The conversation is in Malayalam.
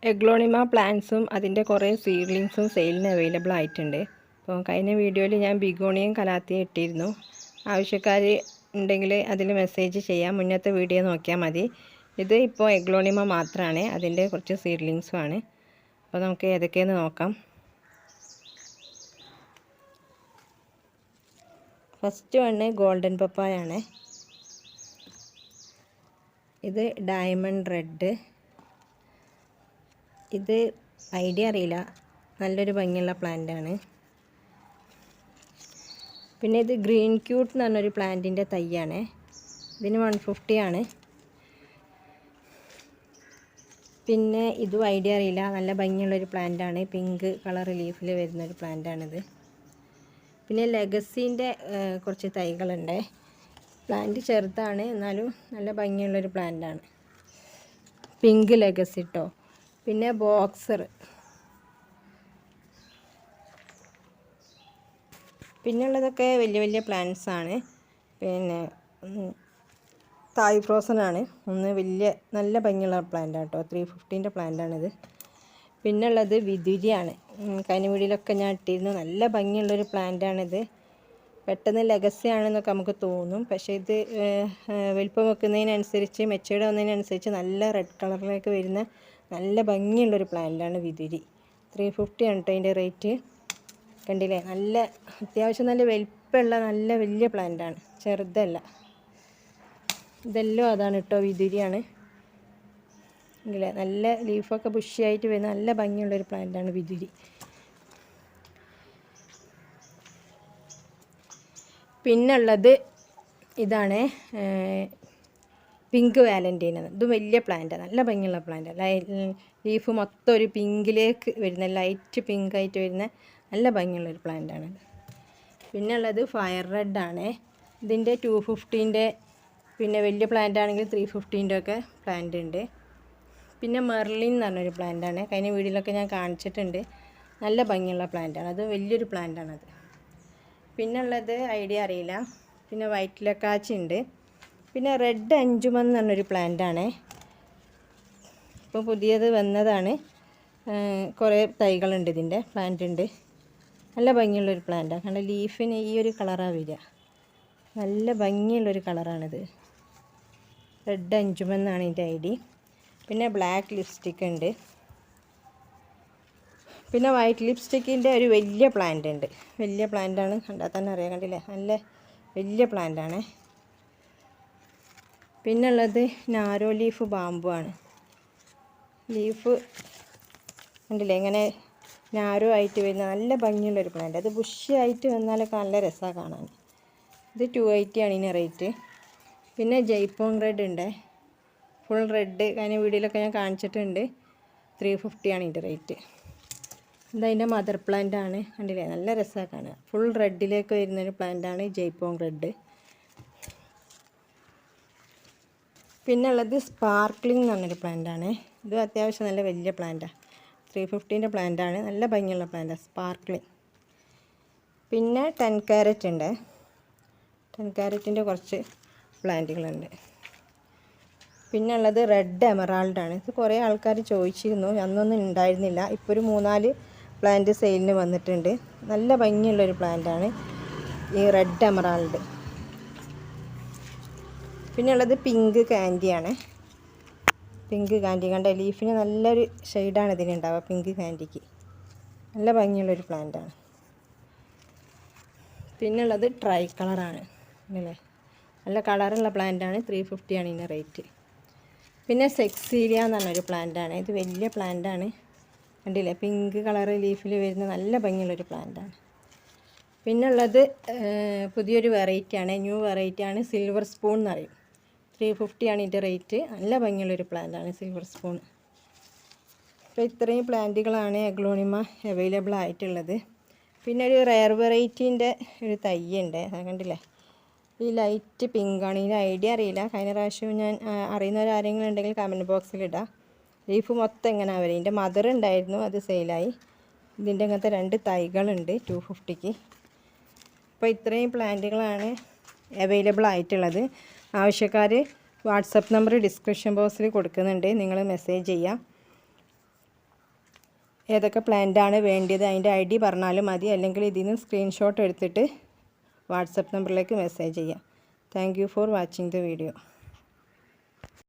എഗ്ലോണിമ പ്ലാന്റ്സും അതിൻ്റെ കുറേ സീഡ്ലിങ്സും സെയിലിന് അവൈലബിൾ ആയിട്ടുണ്ട്. അപ്പോൾ കഴിഞ്ഞ വീഡിയോയിൽ ഞാൻ ബിഗോണിയും കലാത്തിയും ഇട്ടിരുന്നു. ആവശ്യക്കാർ ഉണ്ടെങ്കിൽ അതിൽ മെസ്സേജ് ചെയ്യാം. മുന്നത്തെ വീഡിയോ നോക്കിയാൽ മതി. ഇത് ഇപ്പോൾ എഗ്ലോണിമ മാത്രമാണ്, അതിൻ്റെ കുറച്ച് സീഡ്ലിങ്സും ആണ്. അപ്പോൾ നമുക്ക് ഏതൊക്കെയെന്ന് നോക്കാം. ഫസ്റ്റ് വണ് ഗോൾഡൻ പപ്പായാണ്. ഇത് ഡയമണ്ട് റെഡ്. ഇത് ഐഡിയ അറിയില്ല, നല്ലൊരു ഭംഗിയുള്ള പ്ലാന്റാണ്. പിന്നെ ഇത് ഗ്രീൻ ക്യൂട്ട് എന്ന് പറഞ്ഞൊരു പ്ലാന്റിൻ്റെ തൈയാണ്. ഇതിന് 150 ആണ്. പിന്നെ ഇതും ഐഡിയ അറിയില്ല, നല്ല ഭംഗിയുള്ളൊരു പ്ലാന്റാണ്. പിങ്ക് കളർ ലീഫിൽ വരുന്നൊരു പ്ലാന്റാണിത്. പിന്നെ ലെഗസീൻ്റെ കുറച്ച് തൈകളുണ്ട്. പ്ലാന്റ് ചെറുതാണ്, എന്നാലും നല്ല ഭംഗിയുള്ളൊരു പ്ലാന്റാണ്. പിങ്ക് ലെഗസി കേട്ടോ. പിന്നെ ബോക്സർ. പിന്നുള്ളതൊക്കെ വലിയ വലിയ പ്ലാന്റ്സ് ആണ്. പിന്നെ തായ് ഫ്രോസൺ ആണ്. ഒന്ന് വലിയ നല്ല ഭംഗിയുള്ള പ്ലാന്റ് കേട്ടോ. 350ൻ്റെ പ്ലാന്റാണിത്. പിന്നുള്ളത് വിദുരിയാണ്. കഴിഞ്ഞ വീഡിയോയിലൊക്കെ ഞാൻ ഇട്ടിരുന്നു. നല്ല ഭംഗിയുള്ളൊരു പ്ലാന്റാണിത്. പെട്ടെന്ന് ലെഗസി ആണെന്നൊക്കെ നമുക്ക് തോന്നും, പക്ഷേ ഇത് വലിപ്പം വെക്കുന്നതിനനുസരിച്ച് മെച്ചൂർഡ് ആവുന്നതിനനുസരിച്ച് നല്ല റെഡ് കളറിലേക്ക് വരുന്ന നല്ല ഭംഗിയുള്ളൊരു പ്ലാന്റാണ് വിദുരി. 350 ആണ് കേട്ടോ അതിൻ്റെ റേറ്റ്. കണ്ടില്ലേ, നല്ല അത്യാവശ്യം നല്ല വലിപ്പമുള്ള നല്ല വലിയ പ്ലാന്റാണ്, ചെറുതല്ല. ഇതെല്ലാം അതാണ് കേട്ടോ, വിദുരിയാണ്. ഇല്ലേ, നല്ല ലീഫൊക്കെ ബുഷിയായിട്ട് വരുന്ന നല്ല ഭംഗിയുള്ളൊരു പ്ലാന്റാണ് വിദുരി. പിന്നുള്ളത് ഇതാണ് പിങ്ക് വാലൻറ്റൈൻ. ഇത് വലിയ പ്ലാന്റാണ്, നല്ല ഭംഗിയുള്ള പ്ലാന്റാണ്. ലീഫ് മൊത്തം ഒരു പിങ്കിലേക്ക് വരുന്ന, ലൈറ്റ് പിങ്ക് ആയിട്ട് വരുന്ന നല്ല ഭംഗിയുള്ളൊരു പ്ലാന്റാണ്. പിന്നുള്ളത് ഫയർ റെഡ് ആണ്. ഇതിൻ്റെ 250ൻ്റെ, പിന്നെ വലിയ പ്ലാന്റ് ആണെങ്കിൽ 350ൻ്റെ ഒക്കെ പ്ലാന്റ് ഉണ്ട്. പിന്നെ മെർലിൻ എന്ന് പറഞ്ഞൊരു പ്ലാന്റാണ്. കഴിഞ്ഞ വീഡിയോയിലൊക്കെ ഞാൻ കാണിച്ചിട്ടുണ്ട്. നല്ല ഭംഗിയുള്ള പ്ലാന്റാണ്, അത് വലിയൊരു പ്ലാന്റാണത്. പിന്നുള്ളത് ഐഡിയ അറിയില്ല. പിന്നെ വൈറ്റ് ലക്കാച്ചി ഉണ്ട്. പിന്നെ റെഡ് അഞ്ചുമൻ എന്ന് പറഞ്ഞൊരു പ്ലാന്റാണ്. ഇപ്പോൾ പുതിയത് വന്നതാണ്. കുറേ തൈകളുണ്ട്, ഇതിൻ്റെ പ്ലാന്റ് ഉണ്ട്. നല്ല ഭംഗിയുള്ളൊരു പ്ലാന്റാണ്. കാരണം ലീഫിന് ഈ ഒരു കളറാണ് വരിക. നല്ല ഭംഗിയുള്ളൊരു കളറാണിത്. റെഡ് അഞ്ചുമൻ എന്നാണ് ഇതിൻ്റെ ഐഡി. പിന്നെ ബ്ലാക്ക് ലിപ്സ്റ്റിക് ഉണ്ട്. പിന്നെ വൈറ്റ് ലിപ്സ്റ്റിക്കിൻ്റെ ഒരു വലിയ പ്ലാന്റ് ഉണ്ട്. വലിയ പ്ലാന്റാണ്, കണ്ടാൽ തന്നെ അറിയാം. കണ്ടില്ലേ, നല്ല വലിയ പ്ലാന്റാണ്. പിന്നുള്ളത് നാരോ ലീഫ് ബാമ്പു ആണ്. ലീഫ് കണ്ടില്ലേ, ഇങ്ങനെ നാരോ ആയിട്ട് വരുന്ന നല്ല ഭംഗിയുള്ളൊരു പ്ലാന്റ്. അത് ബുഷിയായിട്ട് വന്നാലൊക്കെ നല്ല രസമാണ് കാണാൻ. ഇത് 280 ആണ് ഇതിന് റേറ്റ്. പിന്നെ ജയ്പോങ് റെഡ് ഉണ്ട്, ഫുൾ റെഡ്. കഴിഞ്ഞ വീഡിയോയിലൊക്കെ ഞാൻ കാണിച്ചിട്ടുണ്ട്. 350 ആണ് ഇതിൻ്റെ റേറ്റ്. ഇതതിൻ്റെ മദർ പ്ലാന്റ് ആണ്. കണ്ടില്ലേ, നല്ല രസമാണ് കാണുക. ഫുൾ റെഡിലേക്ക് വരുന്നൊരു പ്ലാന്റാണ് ജയ്പോങ് റെഡ്. പിന്നെ ഉള്ളത് സ്പാർക്ലിംഗ് എന്ന് പറഞ്ഞൊരു പ്ലാന്റാണ്. ഇത് അത്യാവശ്യം നല്ല വലിയ പ്ലാന്റാണ്. 350ൻ്റെ പ്ലാന്റാണ്. നല്ല ഭംഗിയുള്ള പ്ലാന്റാണ് സ്പാർക്ലിംഗ്. പിന്നെ 10 ക്യാരറ്റ് ഉണ്ട്. 10 ക്യാരറ്റിൻ്റെ കുറച്ച് പ്ലാന്റുകളുണ്ട്. പിന്നെ ഉള്ളത് റെഡ് എമറാൾഡ് ആണ്. ഇത് കുറേ ആൾക്കാർ ചോദിച്ചിരുന്നു, അന്നൊന്നും ഉണ്ടായിരുന്നില്ല. ഇപ്പോൾ ഒരു 3-4 പ്ലാന്റ് സെയിലിന് വന്നിട്ടുണ്ട്. നല്ല ഭംഗിയുള്ളൊരു പ്ലാന്റാണ് ഈ റെഡ് എമറാൾഡ്. പിന്നെ ഉള്ളത് പിങ്ക് കാൻഡിയാണ്. പിങ്ക് കാൻഡി കണ്ട ലീഫിന് നല്ലൊരു ഷെയ്ഡാണ് ഇതിനുണ്ടാവുക. പിങ്ക് കാൻഡിക്ക് നല്ല ഭംഗിയുള്ളൊരു പ്ലാന്റാണ്. പിന്നുള്ളത് ട്രൈ കളറാണ്. അല്ലേ, നല്ല കളറുള്ള പ്ലാന്റാണ്. 350 ആണ് ഇതിൻ്റെ റേറ്റ്. പിന്നെ സെക്സീലിയ എന്ന് പറഞ്ഞൊരു പ്ലാന്റാണ്. ഇത് വലിയ പ്ലാന്റാണ്. കണ്ടില്ലേ, പിങ്ക് കളറ് ലീഫിൽ വരുന്ന നല്ല ഭംഗിയുള്ളൊരു പ്ലാന്റാണ്. പിന്നുള്ളത് പുതിയൊരു വെറൈറ്റിയാണ്, ന്യൂ വെറൈറ്റിയാണ്. സിൽവർ സ്പൂൺ എന്ന് പറയും. 350 ആണ് ഇതിൻ്റെ റേറ്റ്. നല്ല ഭംഗിയുള്ളൊരു പ്ലാന്റാണ് സിൽവർ സ്പൂൺ. അപ്പോൾ ഇത്രയും പ്ലാന്റുകളാണ് എഗ്ലോണിമ അവൈലബിൾ ആയിട്ടുള്ളത്. പിന്നെ ഒരു റെയർ വെറൈറ്റീൻ്റെ ഒരു തൈയുണ്ട്, കണ്ടില്ലേ, ഈ ലൈറ്റ് പിങ്കാണ്. ഇതിൻ്റെ ഐഡിയ അറിയില്ല. കഴിഞ്ഞ പ്രാവശ്യം ഞാൻ അറിയുന്നവരാരെങ്കിലും ഉണ്ടെങ്കിൽ കമൻറ്റ് ബോക്സിലിടാം. ലീഫ് മൊത്തം ഇങ്ങനെ വരും. ഇതിൻ്റെ മദർ ഉണ്ടായിരുന്നു, അത് സെയിലായി. ഇതിൻ്റെ അങ്ങനത്തെ 2 തൈകളുണ്ട് 250ക്ക്. അപ്പോൾ ഇത്രയും പ്ലാന്റുകളാണ് അവൈലബിൾ ആയിട്ടുള്ളത്. ആവശ്യക്കാർ വാട്സപ്പ് നമ്പർ ഡിസ്ക്രിപ്ഷൻ ബോക്സിൽ കൊടുക്കുന്നുണ്ട്, നിങ്ങൾ മെസ്സേജ് ചെയ്യാം. ഏതൊക്കെ പ്ലാന്റാണ് വേണ്ടത് അതിൻ്റെ ID പറഞ്ഞാലും മതി, അല്ലെങ്കിൽ ഇതിൽ നിന്ന് സ്ക്രീൻഷോട്ട് എടുത്തിട്ട് വാട്സപ്പ് നമ്പറിലേക്ക് മെസ്സേജ് ചെയ്യാം. Thank you for watching the video.